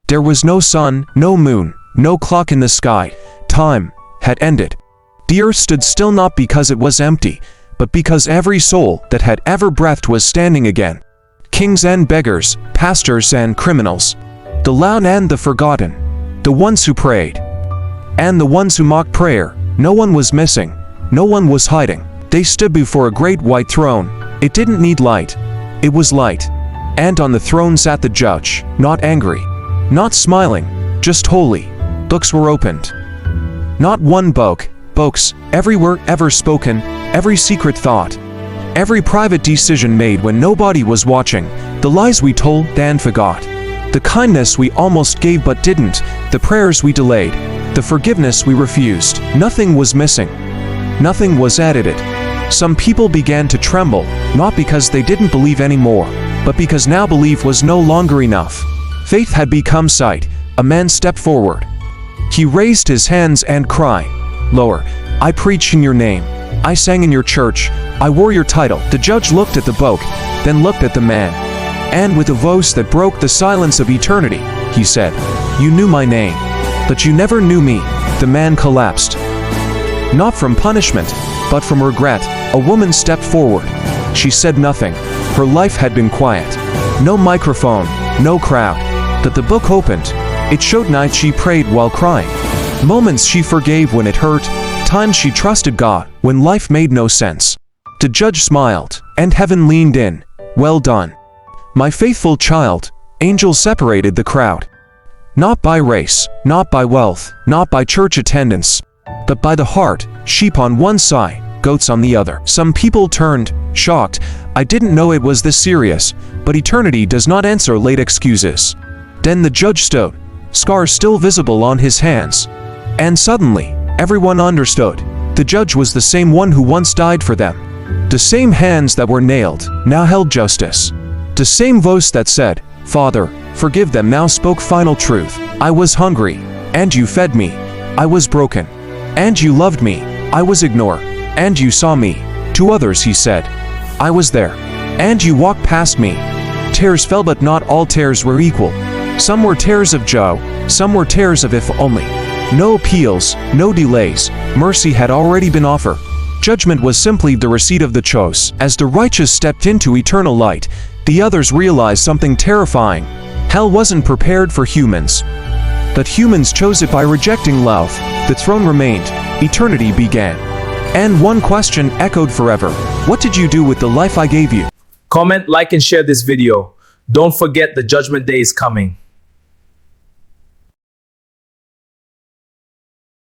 There was no sun, no moon, no clock in the sky. Time had ended. The earth stood still not because it was empty, but because every soul that had ever breathed was standing again. Kings and beggars, pastors and criminals, the loud and the forgotten, the ones who prayed, and the ones who mocked prayer. No one was missing, no one was hiding. They stood before a great white throne. It didn't need light, it was light. And on the throne sat the judge, not angry, not smiling, just holy. Books were opened. Not one books, every word ever spoken, every secret thought, every private decision made when nobody was watching, the lies we told and forgot, the kindness we almost gave but didn't, the prayers we delayed, the forgiveness we refused. Nothing was missing. Nothing was edited. Some people began to tremble, not because they didn't believe anymore, but because now belief was no longer enough. Faith had become sight. A man stepped forward. He raised his hands and cried, "Lord, I preach in your name. I sang in your church. I wore your title." The judge looked at the book, then looked at the man. And with a voice that broke the silence of eternity, he said, "You knew my name, but you never knew me." The man collapsed. Not from punishment, but from regret. A woman stepped forward. She said nothing. Her life had been quiet. No microphone, no crowd. But the book opened. It showed nights she prayed while crying, moments she forgave when it hurt, times she trusted God when life made no sense. The judge smiled, and heaven leaned in. "Well done, my faithful child." Angels separated the crowd. Not by race, not by wealth, not by church attendance, but by the heart. Sheep on one side, goats on the other. Some people turned, shocked. "I didn't know it was this serious," but eternity does not answer late excuses. Then the judge stood, scars still visible on his hands. And suddenly, everyone understood. The judge was the same one who once died for them. The same hands that were nailed now held justice. The same voice that said, "Father, forgive them," now spoke final truth. "I was hungry, and you fed me. I was broken, and you loved me. I was ignored, and you saw me." To others he said, "I was there, and you walked past me." Tears fell, but not all tears were equal. Some were tears of joy, some were tears of if only. No appeals, no delays. Mercy had already been offered. Judgment was simply the receipt of the choice. As the righteous stepped into eternal light, the others realized something terrifying. Hell wasn't prepared for humans, but humans chose it by rejecting love. The throne remained. Eternity began. And one question echoed forever. What did you do with the life I gave you? Comment, like, and share this video. Don't forget the judgment day is coming.